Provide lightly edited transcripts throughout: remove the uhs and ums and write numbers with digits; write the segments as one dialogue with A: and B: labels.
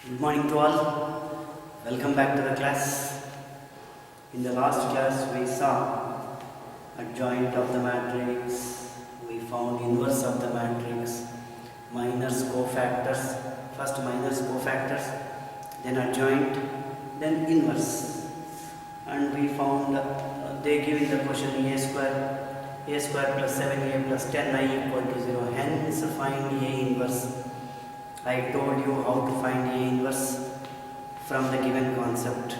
A: Good morning to all. Welcome back to the class. In the last class we saw adjoint of the matrix, we found inverse of the matrix, minus cofactors, first minus cofactors, then adjoint, then inverse, and we found they give in the question a square plus 7a plus 10i equal to 0, hence find a inverse. I told you how to find A inverse from the given concept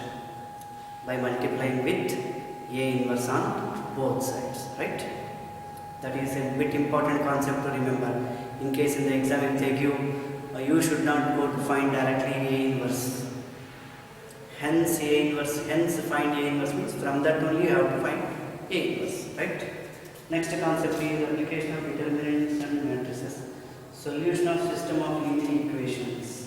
A: by multiplying with A inverse on both sides, right? That is a bit important concept to remember. In case in the exam if they give, you should not go to find directly A inverse. Hence find A inverse means from that only you have to find A inverse, right? Next concept is application of determinants and matrices. Solution of system of linear equations.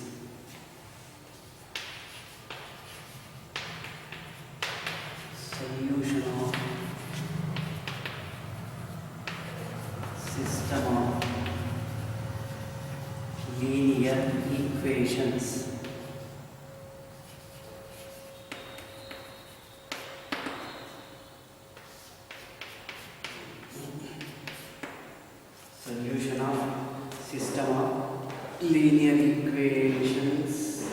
A: Solution of system of linear equations. Solution of system of linear equations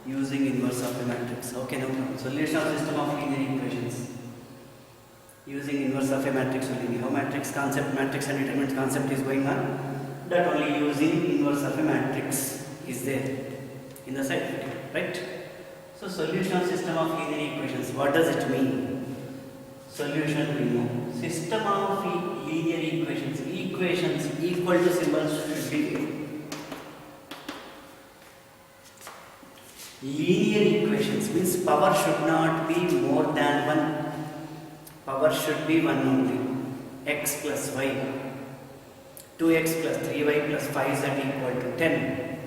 A: using inverse of the matrix. Okay, no problem. Solution of system of linear equations using inverse of a matrix only. How matrix concept, matrix and determinant concept is going on? That only using inverse of a matrix is there in the side, right? So solution of system of linear equations. What does it mean? Solution we know. System of linear equations. Equations equal to symbols should be there. Linear equations means power should not be more than 1. Power should be 1 only. X plus y. 2x plus 3y plus 5z equal to 10.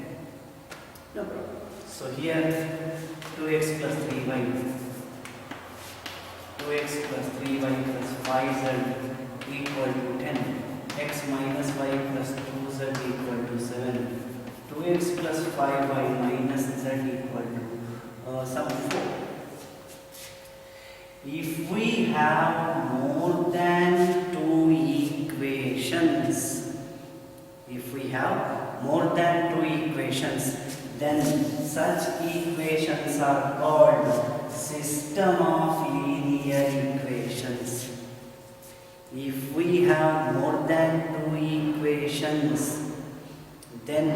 A: No problem. So here 2x plus 3y. 2x plus 3y plus 5z equal to 10. X minus y plus 2z equal to 7. 2x plus 5y minus z equal to some 4. If we have more than 2 equations, then such equations are called system of linear equations. If we have more than 2 equations, then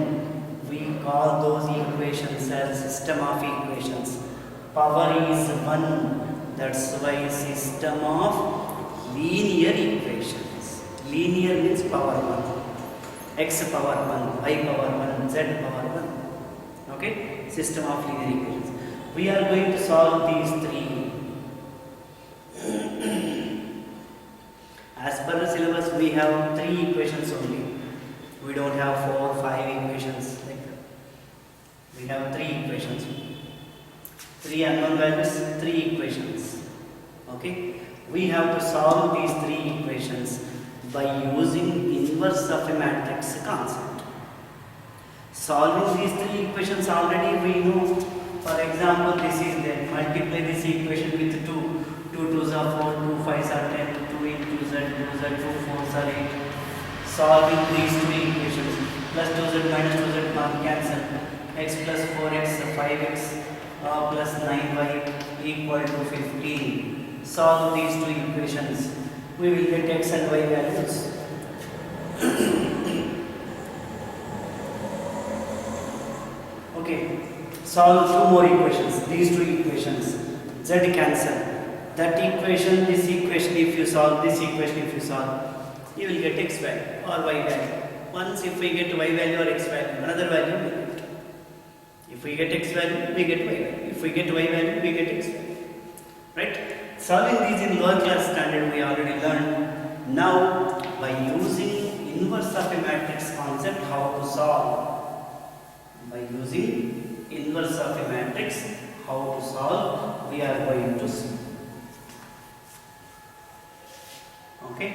A: we call those equations as system of equations. Power is 1, that's why system of linear equations. Linear means power 1, x power 1, y power 1, z power 1. Okay, system of linear equations. We are going to solve these 3. As per the syllabus, we have 3 equations only. We don't have 4, 5 equations like that. We have 3 equations. 3 unknown values, 3 equations. Okay, we have to solve these 3 equations by using inverse of a matrix concept. Solving these 3 equations already we know. For example, this is there. Multiply this equation with 2. 2 2s are 4, 2 5s are 10, 2 into z, 2z, 2 4s are 8. Solving these 2 equations. Plus 2z minus 2z cancel. X plus 4x, 5x plus 9y equal to 15. Solve these 2 equations. We will get x and y values. Okay. Solve 2 more equations. These 2 equations. Z cancel. That equation, this equation, if you solve, this equation, if you solve, you will get x value or y value. Once if we get y value or x value, another value we get. If we get x value, we get y value. If we get y value, we get x value. Right? Solving these in lower class standard we already learned. Now, by using inverse of a matrix concept, how to solve? By using inverse of a matrix, how to solve, we are going to see. Okay?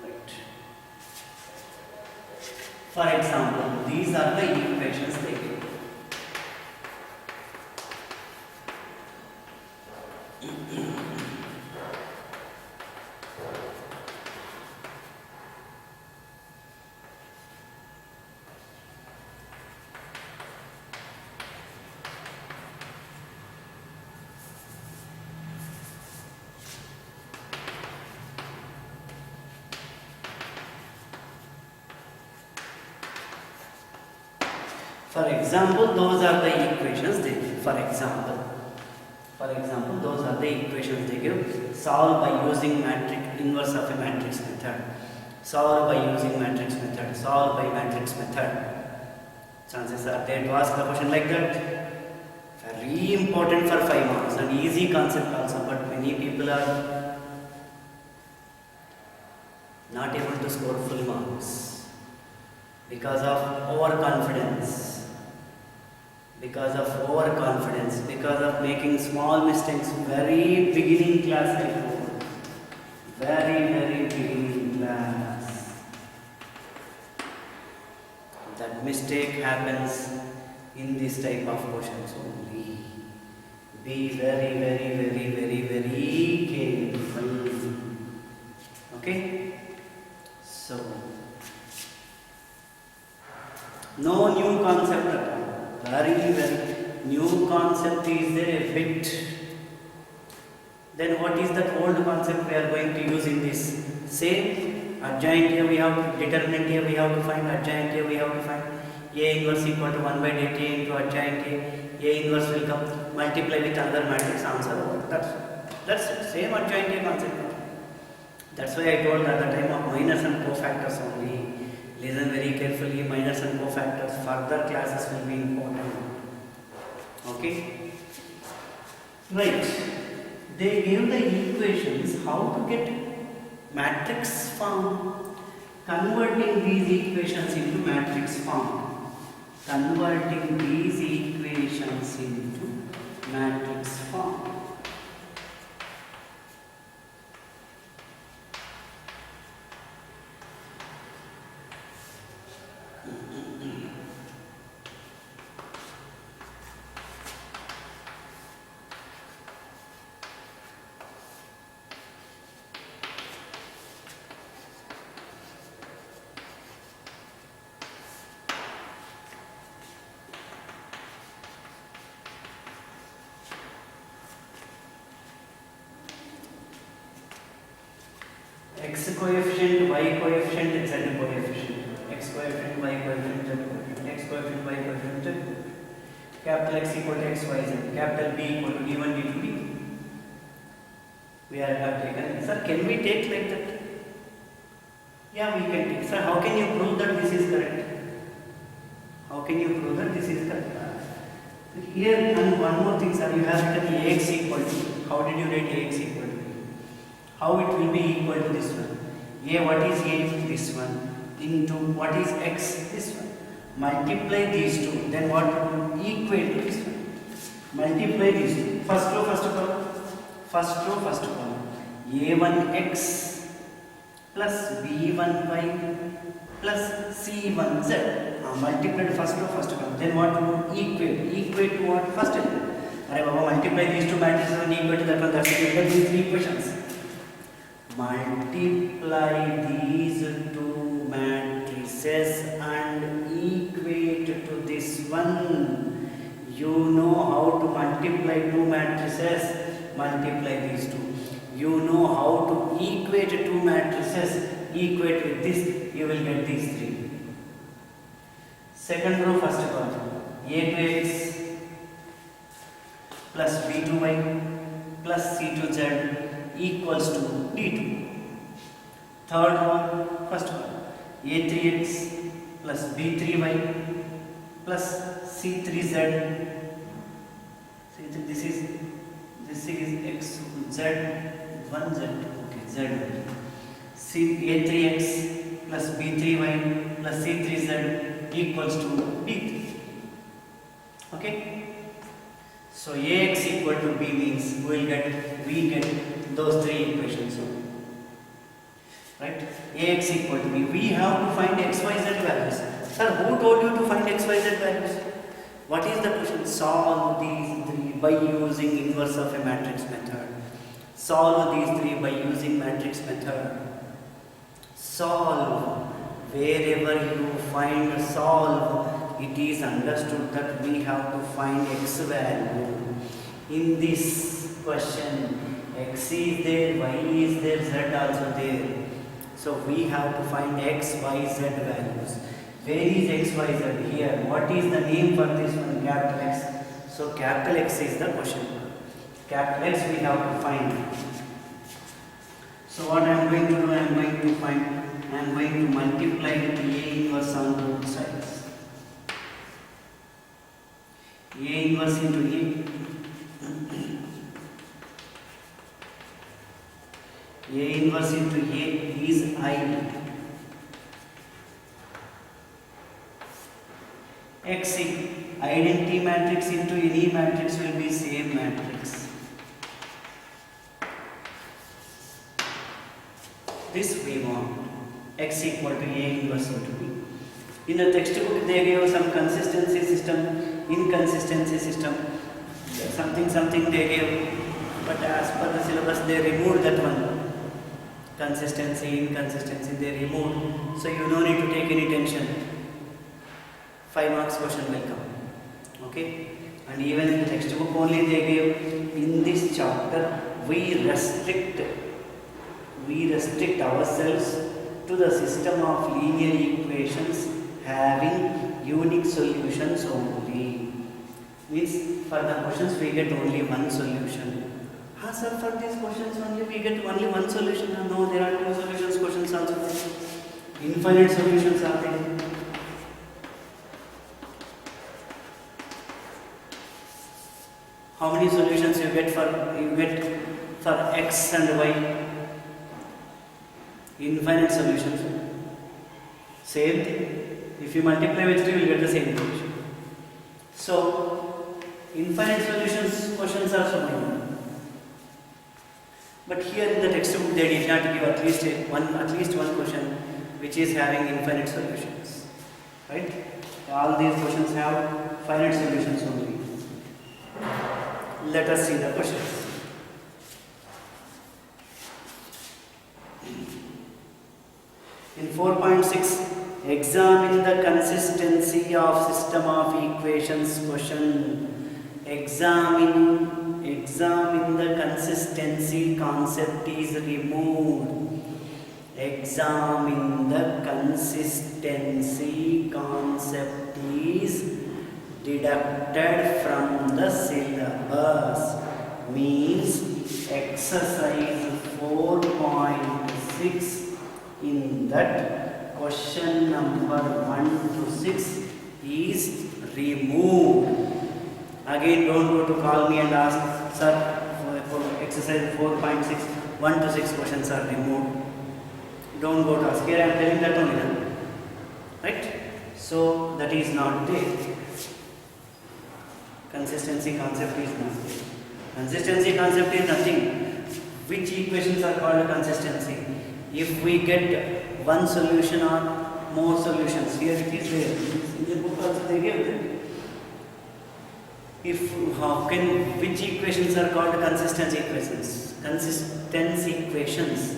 A: Right. For example, these are the equations they give. For example, those are the equations they give. For example, those are the equations they give. Solve by using matrix inverse of a matrix method. Solve by using matrix method. Solve by matrix method. Chances are there to ask the question like that. Very important for 5 marks. An easy concept also, but many people are not able to score full marks because of overconfidence. Because of making small mistakes very beginning class, very beginning class. That mistake happens in this type of questions only. Be very careful. Okay? So, no new concept at all. Very new concept is there a bit. Then what is that old concept we are going to use in this? Same adjoint here we have to, determinant here we have to find, adjoint here we have to find. A inverse equal to 1 by dt into adjoint A inverse will come, multiply with another matrix, answer. That's it. Same adjoint A concept. That's why I told at the time of minors and cofactors only. Listen very carefully, minors and cofactors, further classes will be important. Okay? Right. They gave the equations how to get matrix form, converting these equations into matrix form. Converting these equations into matrix form. X coefficient, Y coefficient, Z coefficient. X coefficient, Y coefficient, Z coefficient. X coefficient, Y coefficient, Z coefficient. Capital X equal to X, Y, Z. Capital B equal to D1, D2, D. We have taken. Sir, can we take like that? Yeah, we can take. Sir, how can you prove that this is correct? How can you prove that this is correct? Here, and one more thing, sir, you have written Ax equal to. How did you write Ax equal to? How it will be equal to this one? A, what is A? This one. Into what is X? This one. Multiply these two. Then what will equate to this one? Multiply these two. First row, first column. First row, first column. A1X plus B1Y plus C1Z. Multiplied first row, first column. Then what will equate? Equate to what? First element. Arey Baba, multiply these two matrices and equate to that one. That's it. Get these three equations. Multiply these two matrices and equate to this one. You know how to multiply two matrices, multiply these two. You know how to equate two matrices, equate with this, you will get these three. Second row, first column. A2x plus B2y plus C2z equals to D2. Third row, first one, A3x plus B3y plus C3z. This is x z 1z. Okay, z. A3x plus B3y plus C3z equals to D3. Okay. So Ax equal to B means we get those three equations. Right? Ax equal to B. We have to find x, y, z values. Sir, who told you to find x, y, z values? What is the question? Solve these three by using inverse of a matrix method. Solve these three by using matrix method. Solve. Wherever you find solve, it is understood that we have to find x value. In this question, x is there, y is there, z also there. So we have to find x, y, z values. Where is x, y, z? Here. What is the name for this one? Capital X. So capital X is the question. Capital X we have to find. So what I am going to do, I am going to multiply with A inverse on both sides. A inverse into A. A inverse into A is I. X identity matrix into any matrix will be same matrix. This we want. X equal to A inverse into B. In the textbook they gave some consistency system, inconsistency system, something they gave, but as per the syllabus they removed that one. Consistency, inconsistency they removed. So you don't need to take any tension. 5 marks question will come. Okay? And even in the textbook only they gave, in this chapter we restrict ourselves to the system of linear equations having unique solutions only. Means for the questions we get only one solution. Sir, for these questions only we get only one solution. No, there are two solutions questions also. Infinite solutions are there. How many solutions you get for x and y? Infinite solutions. Same thing. If you multiply with 3, you will get the same solution. So, infinite solutions questions are so many. But here in the textbook they did not give at least one question which is having infinite solutions. Right? All these questions have finite solutions only. Let us see the questions. In 4.6, examine the consistency of system of equations question. Examine the consistency concept is removed. Examine the consistency concept is deducted from the syllabus. Means exercise 4.6 in that question number 1 to 6 is removed. Again, don't go to call me and ask, sir, for exercise 4.6, 1 to 6 questions are removed. Don't go to ask. Here I am telling that only. Right? So, that is not there. Consistency concept is not there. Consistency concept is nothing. Which equations are called consistency? If we get one solution or more solutions, here it is there. In the book also they gave that. Which equations are called consistency equations? Consistency equations.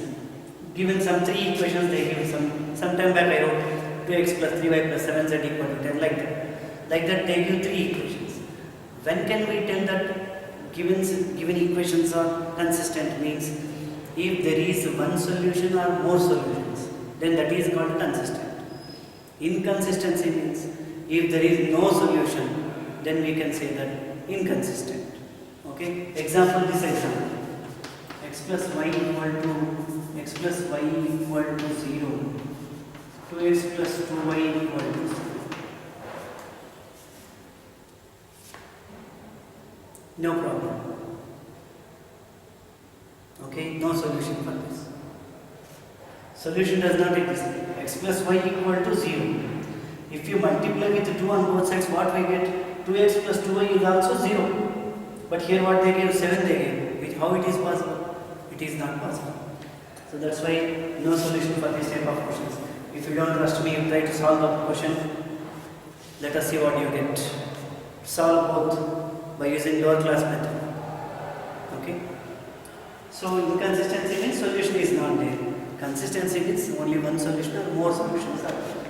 A: Given some 3 equations they give some time back I wrote 2x plus 3y plus 7z equal to 10 like that. Like that they give 3 equations. When can we tell that given equations are consistent? Means if there is one solution or more solutions, then that is called consistent. Inconsistency means if there is no solution, then we can say that inconsistent. Okay? Example, this example. X plus y equal to 0. 2x plus 2y equal to 0. No problem. Okay, no solution for this. Solution does not exist. X plus y equal to 0. If you multiply with 2 on both sides, what we get? 2x plus 2y is also 0. But here what they gave? 7 they gave. How it is possible? It is not possible. So that's why no solution for this type of questions. If you don't trust me, you try to solve the question Let us see what you get. Solve both by using lower class method. Okay. So inconsistency means solution is not there. Consistency means only one solution or more solutions are there.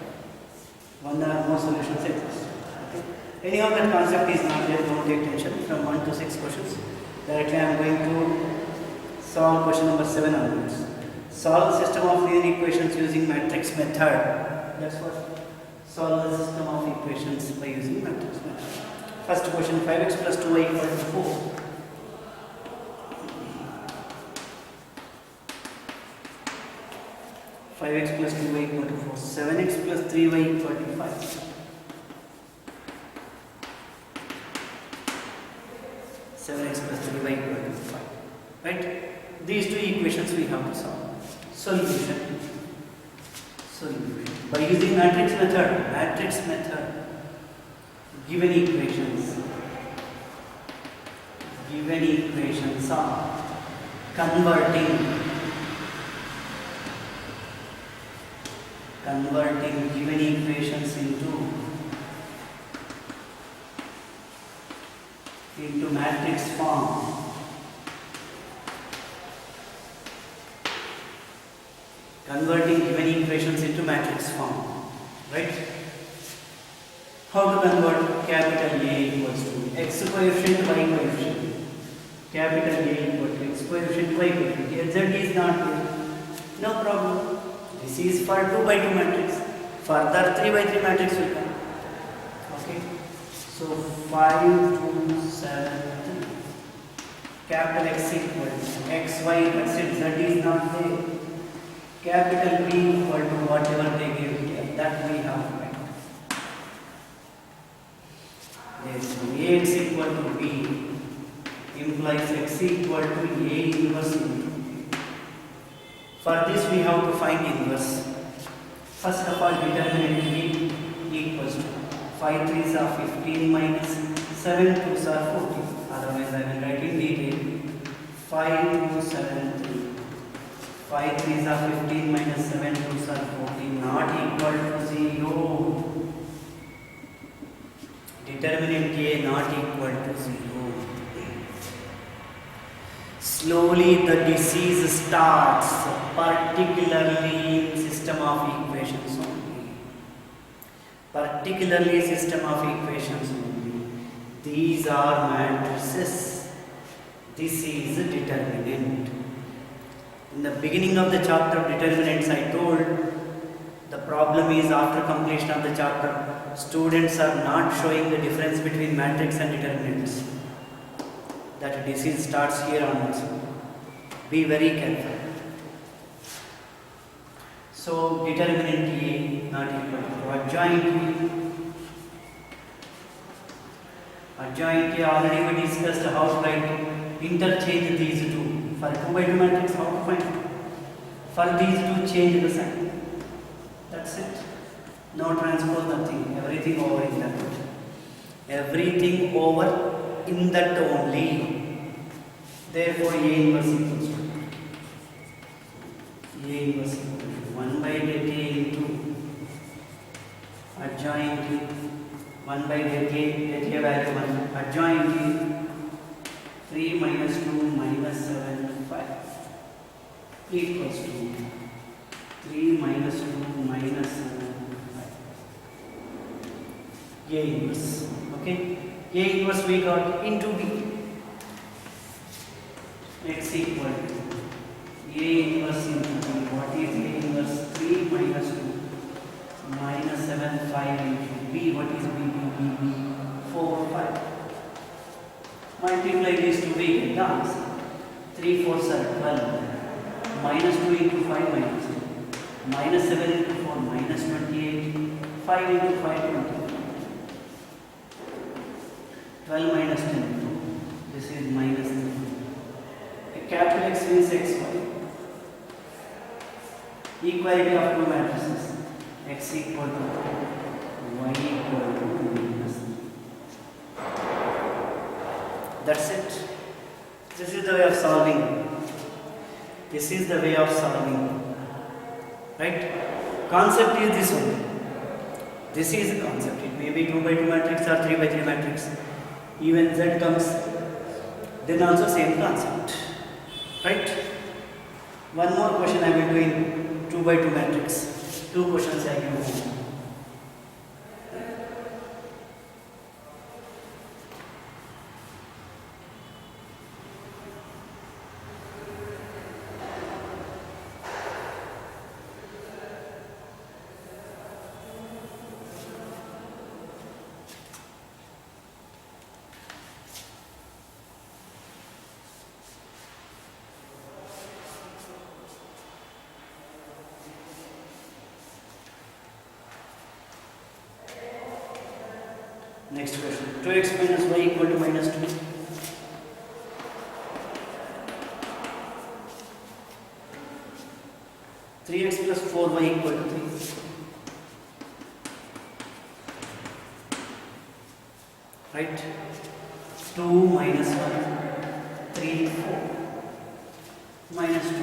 A: One or more solutions exist. Okay. Anyhow, that concept is not there. Don't take tension. From 1 to 6 questions. Directly I am going to solve question number 7 onwards. Solve the system of linear equations using matrix method. That's what. Solve the system of equations by using matrix method. First question, 5x plus 2y equal to 4. Five x plus 2y equal to 4. 7x plus 3y equal to 5. 7x plus 3y equal to 5. Right? These two equations we have to solve. Solution. By using matrix method, given equations are converting given equations into matrix form. Converting given equations into matrix form, right? How to convert? Capital A equals to x coefficient, y coefficient. Capital A equal to x coefficient, y coefficient. Here z is not there. No problem. This is for 2 by 2 matrix. Further 3 by 3 matrix will come. Okay. So 5, 2, 7, 3. Capital X equal to x, y, z is not there. Capital B equal to whatever they give here, that we have to write. Yes, Ax equal to B implies x equal to A inverse into B. For this we have to find inverse. First of all, determinant B equals to 5 3s are 15 minus 7 2s are 14. Otherwise I will write in detail. 5 2 7 3. 5 3s are 15 minus 7 2s are 14, not equal to 0. Determinant A not equal to 0. Slowly the disease starts, particularly in system of equations only. These are matrices. This is a determinant. In the beginning of the chapter of determinants, I told the problem is after completion of the chapter, students are not showing the difference between matrix and determinants. That disease starts here onwards. Be very careful. So, determinant A not equal to adjoint A already we discussed how to write, interchange these two. For 2 by 2 matrix, how to find it? For these two, change the sign. That's it. No transpose, nothing. Everything over in that. Everything over in that only. Therefore, A inverse equals to 1 by det A into adjoint 1 by det A value 1. Adjoint 3 minus 2 minus 7 5 equals to 3 minus 2 minus 7 5. A inverse. Okay. A inverse we got into B. X equal to A inverse into B. What is A inverse? 3 minus 2 minus 7 5 into B. What is B? 4 5. Multiply these two, we get the answer. 3 4s are 12. Minus 2 into 5 minus 2. Minus 7 into 4 minus 28. 5 into 5 20. 12 minus 10 2. This is minus 3. A capital X means xy. Equality of two matrices. X equal to y equal to minus 3. That's it. This is the way of solving. Right? Concept is this one. This is a concept. It may be 2 by 2 matrix or 3 by 3 matrix. Even Z comes, then also same concept. Right? One more question I will do in 2 by 2 matrix. 2 questions I give you. Next question. 2x minus y equal to minus 2. Three x plus 4y equal to 3. Right? 2 minus 1, 3, 4. Minus 2, 3.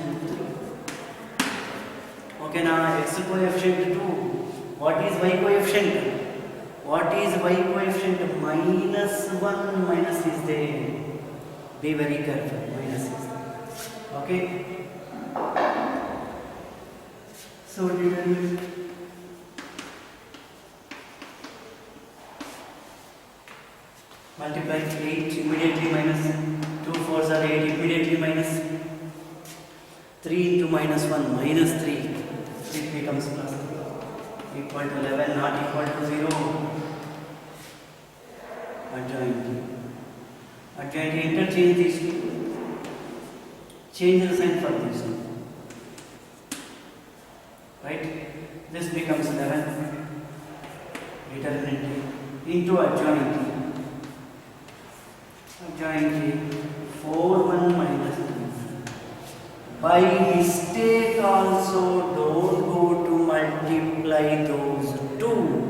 A: Okay, now x coefficient 2. What is y coefficient? What is y coefficient? Minus 1, minus is there. Be very careful. Minus is there. Okay? So, multiply 8 immediately minus 2 4s are 8 immediately minus 3 into minus 1 minus 3. It becomes plus 3 equal to 11 not equal to 0. Adjoint interchange these two. Change the sign for these two. Right? This becomes 11. Determinant into adjoint. Adjoint 4 1 minus 3. By mistake also don't go to multiply those two.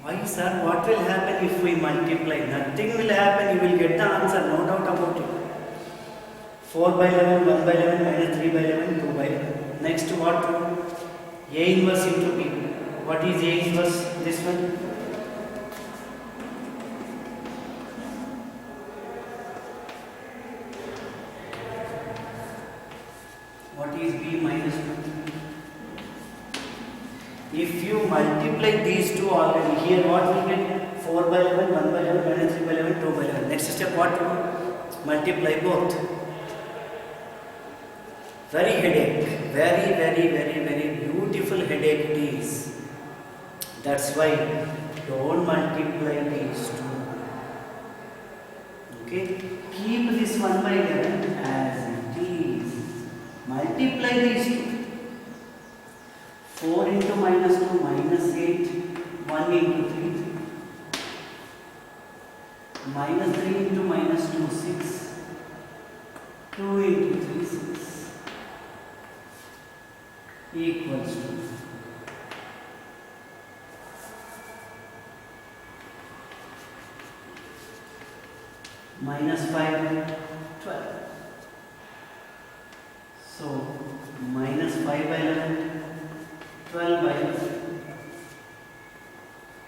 A: Why sir? What will happen if we multiply? Nothing will happen. You will get the answer, no doubt about it. 4 by 11, 1 by 11, minus 3 by 11, 2 by 11. Next what to do? A inverse into B. What is A inverse? This one. What is B minus 2? If you multiply these two already, here what will get? 4 by 11, 1 by 11, minus 3 by 11, 2 by 11. Next step what to do? Multiply both. Very headache. Very beautiful headache it is. That's why don't multiply these two. Okay? Keep this 1 by 11 as it is. Multiply these two. 4 into minus 2 minus 8, 1 into 3, minus 3 into minus 2, 6, 2 into 3, 6, equals to minus 5, 12. So, minus 5 by 11. 12 by 11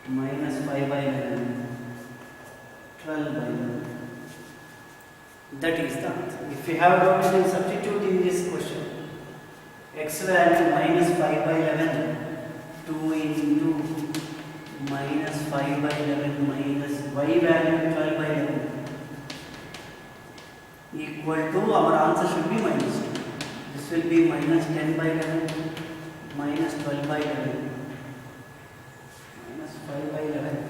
A: minus 5 by 11 12 by 11. That is the answer. If you have doubt, then substitute in this question. X value minus 5 by 11 2 into minus 5 by 11 minus y value 12 by 11 equal to, our answer should be minus 2. This will be minus 10 by 11 minus 12 by 11 minus 5 by 11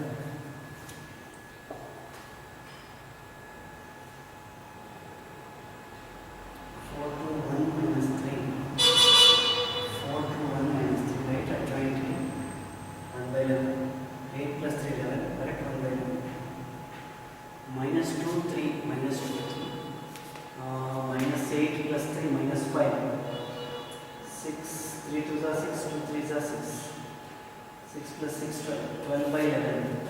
A: 4 to 1 minus 3 4 to 1 minus 3, right? Adjoint 1 by 11 8 plus 3 11, correct? 1 by 11 minus 2 3 minus 2 3 minus 8 plus 3 minus 5 6 3 2s are 6, 2 3s are 6, 6 plus 6, 12, 12 by 11,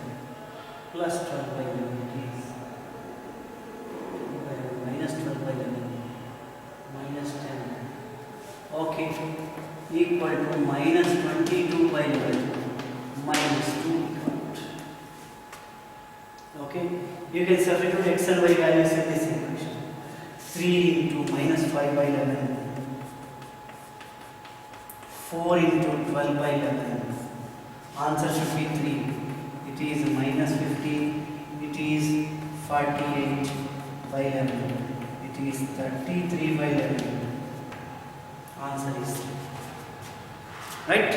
A: plus 12 by 11 is, minus 12 by 11, minus 10, okay, equal to minus 22 by 11, minus 2 we got. Okay, you can substitute x and y values in this equation. 3 into minus 5 by 11, 4 into 12 by 11, answer should be 3. It is minus 15, it is 48 by 11, it is 33 by 11, answer is 3. Right?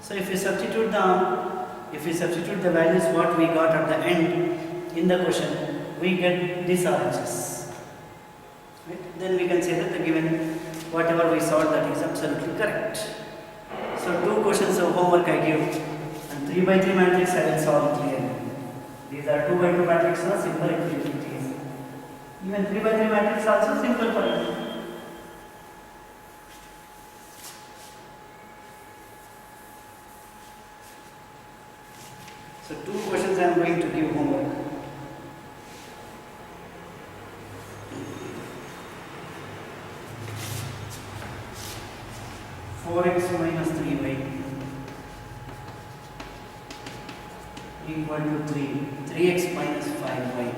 A: So if we substitute the values what we got at the end in the question, we get these RHS. Right? Then we can say that the given whatever we solved, that is absolutely correct. So 2 questions of homework I give, and 3 by 3 matrix I will solve clearly. These are 2 by 2 matrix, so simple it is. Even 3 by 3 matrix also simple for you. So 2 questions I am going to give homework. Four x minus 3y equal to 3. 3x minus 5y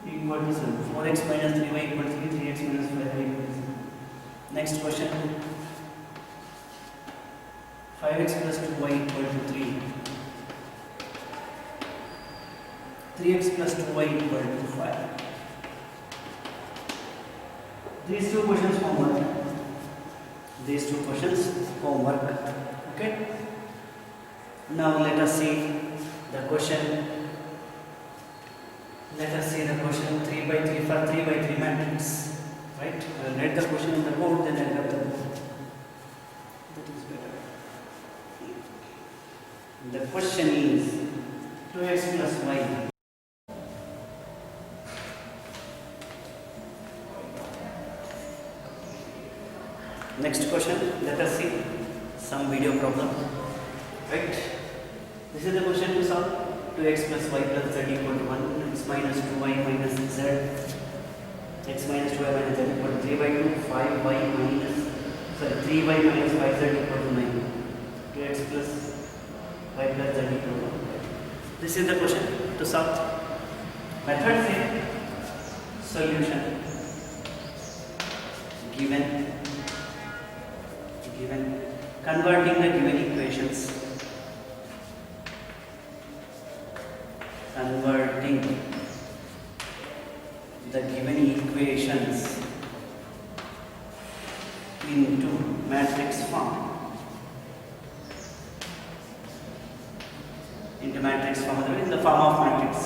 A: equal to 7. 4x minus 3y equal to 3. 3x minus 5y equal to 7. Next question. 5x plus 2y equal to 3. 3x plus 2y equal to 5. These 2 questions homework. These 2 questions homework. Okay. Now let us see the question. Let us see the question 3 by 3 for 3 by 3 matrix. Right? I will write the question in the board, then I will have the board. That is better. The question is 2x plus y. Next question, let us see some video problem. Right? This is the question to solve. 2x plus y plus z equal to 1, x minus 2y minus z, x minus 2y minus z equal to 3 by 2, 5y minus, 3y minus 5z equal to 9. 2x plus y plus z equal to 1. This is the question to solve. Method C, solution. Given, converting the given equations. Converting the given equations into matrix form. In the form of matrix.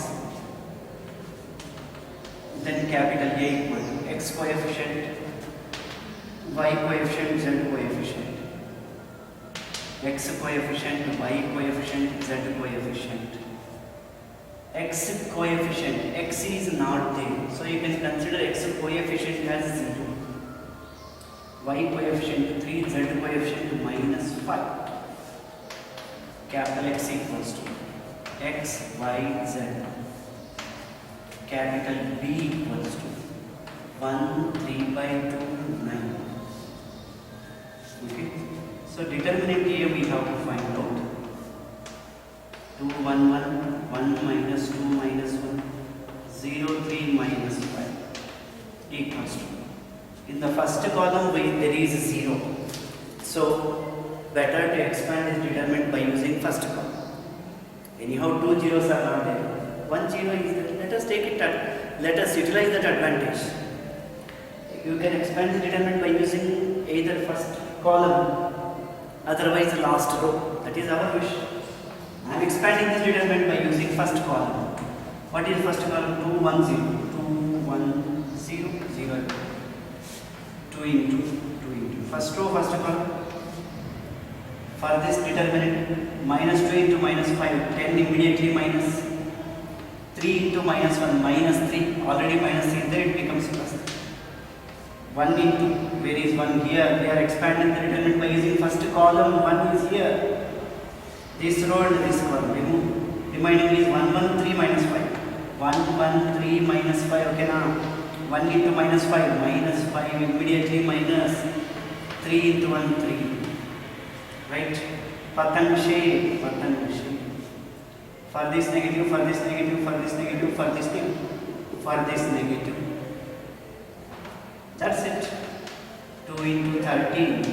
A: Then capital A equal to x coefficient, y coefficient, z coefficient. X coefficient, y coefficient, z coefficient. X coefficient, x is not there, so you can consider x coefficient as 0. Y coefficient 3, z coefficient minus 5. Capital X equals to x, y, z. Capital B equals to 1, 3 by 2, 9. Okay. So determinant A we have to find out. 2, 1, 1, 1 minus 2 minus 1, 0, 3 minus 5 equals to. In the first column there is 0. So better to expand this determinant by using first column. Anyhow 2 zeros are not there. 1 0 is there. Let us take it at, let us utilize that advantage. You can expand the determinant by using either first column, otherwise the last row. That is our wish. I am expanding this determinant by using first column. What is first column? 2, 1, 0. 2, 1, 0, 0. 2 into 2 into. First row, first column. For this determinant, minus 2 into minus 5, 10 immediately minus. 3 into minus 1, minus 3. Already minus 3 there, it becomes plus 3. 1 into, where is 1 here? We are expanding the determinant by using first column. 1 is here. This row and this column remove. Remaining is 1, 1, 3 minus 5. 1, 1, 3 minus 5. Okay now. 1 into minus 5. Minus 5 immediately minus 3 into 1, 3. right? Patang shape. For this negative, for this negative, for this negative, for this negative, for this negative. That's it. 2 into 13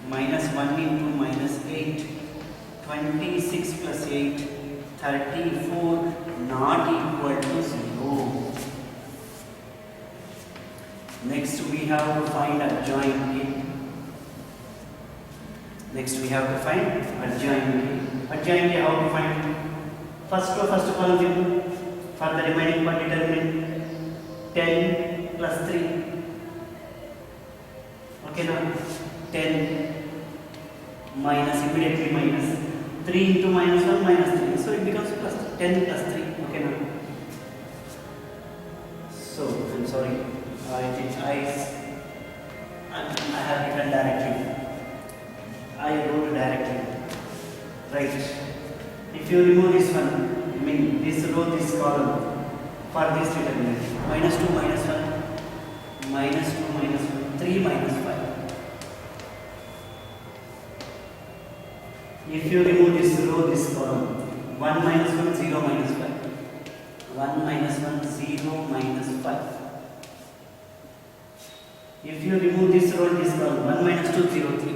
A: minus 1 into minus 8. 26 plus 8. 34 not equal to 0. Next we have to find adjoint A. Next we have to find adjoint A. Adjoint A, how to find? First column for the remaining part determinant 10 plus 3. Okay now 10 minus, immediately minus 3 into minus 1 minus 3. So it becomes plus 10 plus 3. Okay now. So I'm sorry. I have written directly. I wrote directly. Right. If you remove this one, I mean this row, this column for this determinant, minus 2 minus 1, minus 2 minus 1, 3 minus 5. If you remove this row, this column, 1 minus 1, 0 minus 5. 1 minus 1, 0 minus 5. If you remove this row, this column, 1 minus 2, 0, 3.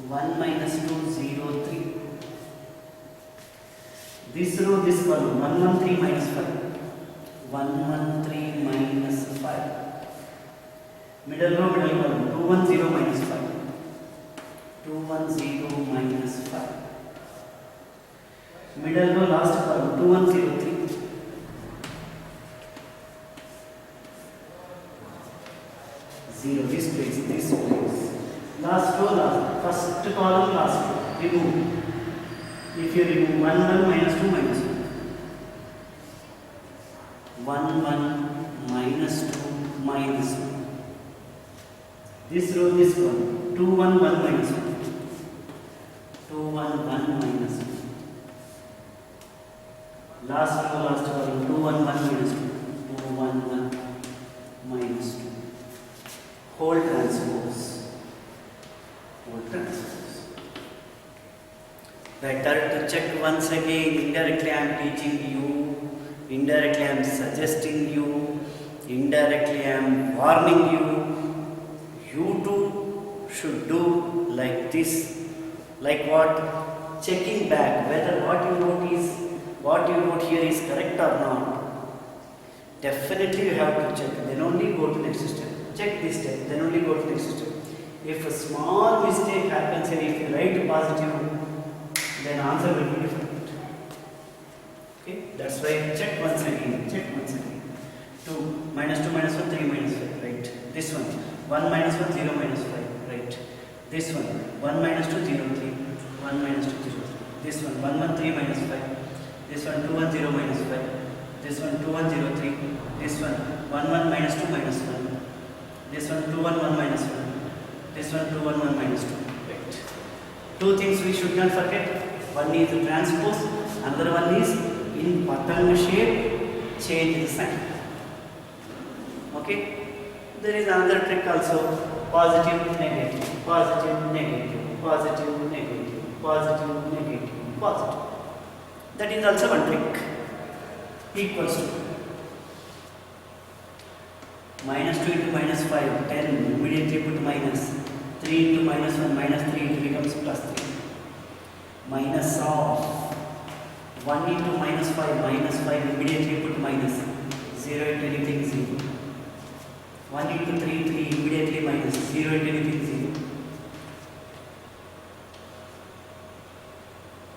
A: 1 minus 2, 0, 3. This row, this column, 1, 1, 3 minus 5. 1, 1, 3 minus 5. Middle row, middle column, 2, 1, 0 minus 5. 2, 1, 0 minus 5. Middle row, last column, 2, 1, 0, 3. 0, this place. Last row, first column, last row, remove. If you remove 1, 1 minus 2 minus 1. 1, 1 minus 2 minus 1. This row, this one, 2, 1, 1 minus 1. 2, 1, 1 minus 1. Last row, last column, 2, 1, 1 minus 2. 2, 1, 1 minus 2. Whole transpose. Better to check once again. Indirectly I am teaching you, indirectly I am suggesting you, indirectly I am warning you. You too should do like this. Like what? Checking back whether what you wrote here is correct or not. Definitely you have to check. Then only go to next step. Check this step. Then only go to next step. If a small mistake happens and if you write positive, then answer will be different. Okay, that's why check once again. 2 minus 2 minus 1, 3 minus 5, right? This one, 1 minus 1, 0 minus 5, right? This one, 1 minus 2, 0, 3, 1 minus 2, 0, 3. This one, 1, 1, 3 minus 5. This one, 2, 1, 0 minus 5. This one, 2, 1, 0, 3. This one, 1, 1 minus 2 minus 1. This one, 2, 1, 1 minus 1. This one, 2, 1, 1 minus 2. Right. Two things we should not forget. One is the transpose, another one is in patang shape, change the sign. Okay? There is another trick also. Positive, negative, positive, negative, positive, negative, positive, negative, positive. That is also one trick. Equals to minus 2 into minus 5, 10, immediately put minus. 3 into minus 1, minus 3, it becomes plus 3. Minus of 1 into minus 5, immediately put minus. 0 into anything, 0. 1 into 3, immediately minus. 0 into anything, 0.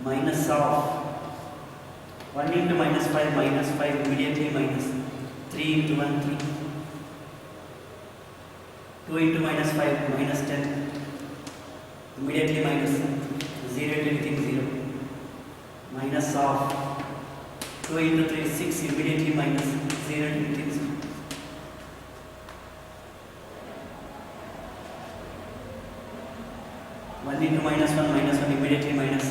A: Minus of 1 into minus 5, immediately minus. 3 into 1, 3. 2 into minus 5, minus 10. Immediately minus. 0 into anything, 0. Minus of 2 into 3, 6, immediately minus. 0 into anything, 0. Into minus 1, immediately minus.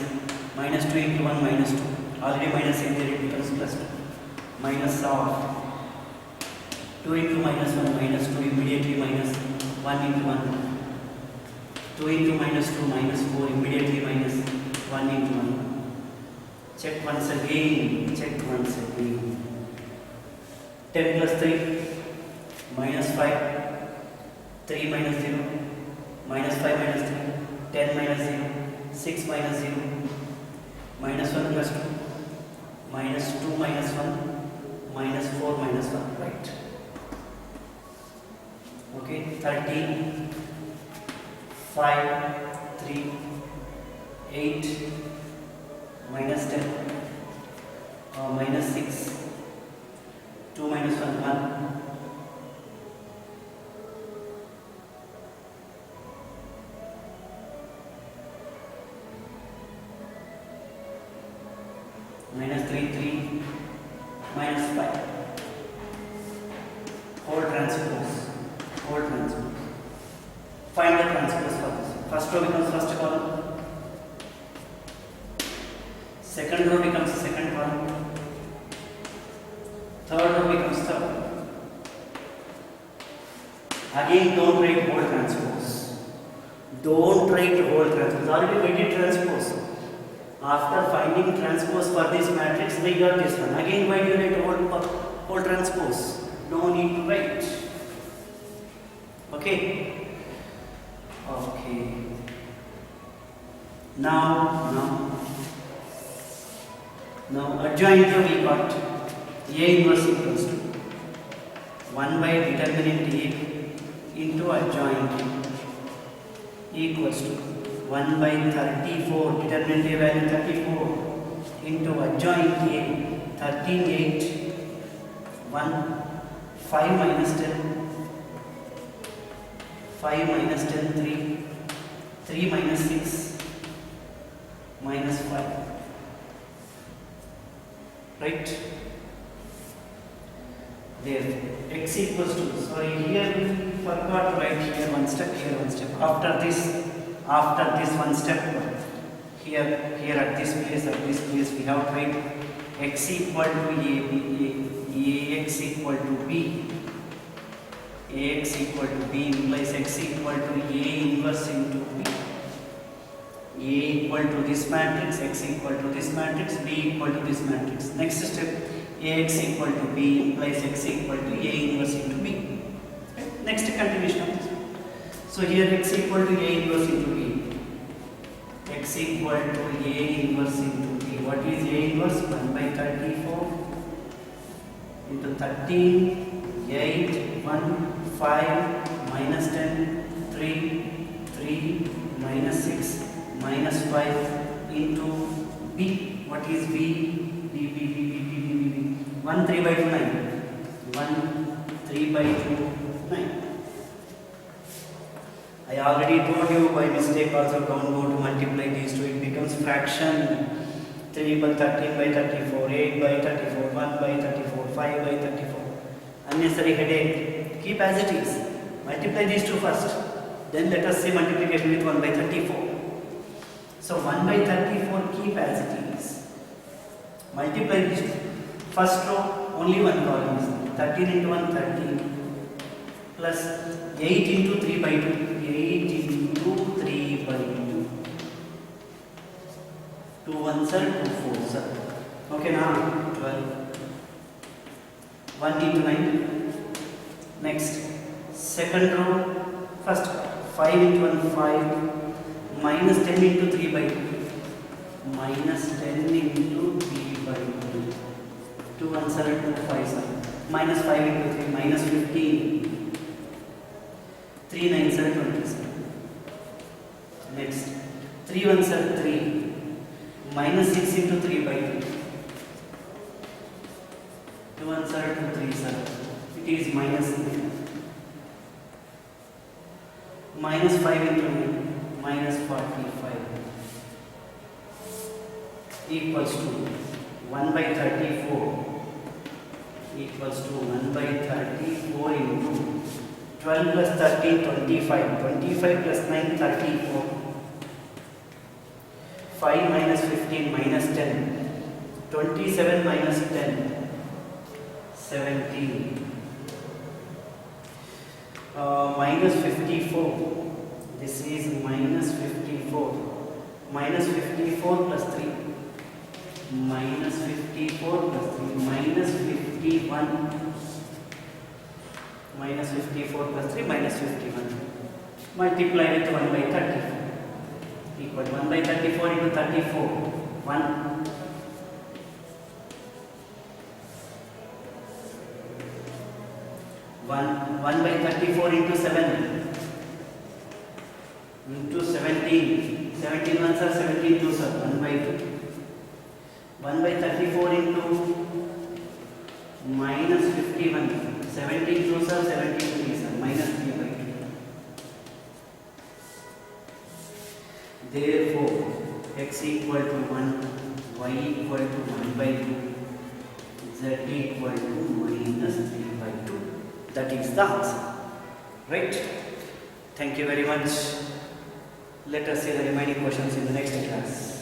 A: Minus 2 into 1, minus 2. Already minus in there, it becomes plus 2. Minus of 2 into minus 1, minus 2, immediately minus. 1 into 1. 2 into minus 2 minus 4, immediately minus 1 into 1. Check once again, 10 plus 3 minus 5, 3 minus 0, minus 5 minus 3, 10 minus 0, 6 minus 0, minus 1 plus 2, minus 2 minus 1, minus 4 minus 1, right? Okay, 13, 5, 3, 8, minus 10, minus 6, 2 minus 1, 1. Minus 3, 3, minus 5. Whole transpose. Find the transpose for this. First row becomes first column. Second row becomes second column. Third row becomes third. Again, don't write whole transpose. Already we did transpose. After finding transpose for this matrix, we got this one. Again, why do you write whole transpose? No need to write. Okay. Now adjoint we got A inverse equals to 1 by determinant A into adjoint equals to 1 by 34, determinant A value 34 into adjoint A 13, 8, 1, 5 minus 10, 5 minus 10, 3, 3 minus 6, minus 5, right? There, x equals to, sorry, here we forgot to write here one step. After this one step, here at this place we have to write x equal to ax equal to b. Ax equal to b implies x equal to A inverse into b. A equal to this matrix, x equal to this matrix, b equal to this matrix. Next step, Ax equal to b implies x equal to A inverse into b. Right? Next continuation of this. So here x equal to A inverse into b. X equal to A inverse into b. What is A inverse? 1 by 34 into 13, 8, 1, 5, minus 10, 3, minus 6, minus 5 into b. What is b? 1, 3 by 2, 9. 1, 3 by 2, 9. I already told you by mistake also don't go to multiply these two, it becomes fraction. 3 by 13 by 34, 8 by 34, 1 by 34, 5 by 34. Unnecessary headache. Keep as it is. Multiply these two first. Then let us say multiplication with 1 by 34. So 1 by 34 keep as it is. Multiply these two. First row only one column is 13 into 1 13 plus 8 into 3 by 2. 8 into 3 by 2. 2 1s are 2 4s are. Okay, now 12. 1 into 9. Next, second row, first 5 into 1 5 minus 10 into 3 by 2. Minus 10 into 3 by 2. 2 1s are 2 5s are. Minus 5 into 3 minus 15. 3 9s are 27. Next, 3 1s are 3. Minus 6 into 3 by 2. 2 1s are 2 3s are. It is minus 9. Minus 5 into 9. Minus 45. Equals to 1 by 34. Equals to 1 by 34 into 12 plus 13 25. 25 plus 9 34. 5 minus 15 minus 10. 27 minus 10 17. Minus 54. This is minus 54. Minus 54 plus 3. Minus 54 plus 3. Minus 51. Minus 54 plus 3. Minus 51. Multiply with 1 by 34. Equal 1 by 34 into 34. 1. 1 by 34 into 7 into 17. 17 ones are 17 twos are 1 by 2. 1 by 34 into minus 51. 17 twos are 17 threes are minus 3 by 2. Therefore, x equal to 1, y equal to 1 by 2, z equal to minus 3 by 2. That is the answer. Right? Thank you very much. Let us see the remaining questions in the next class.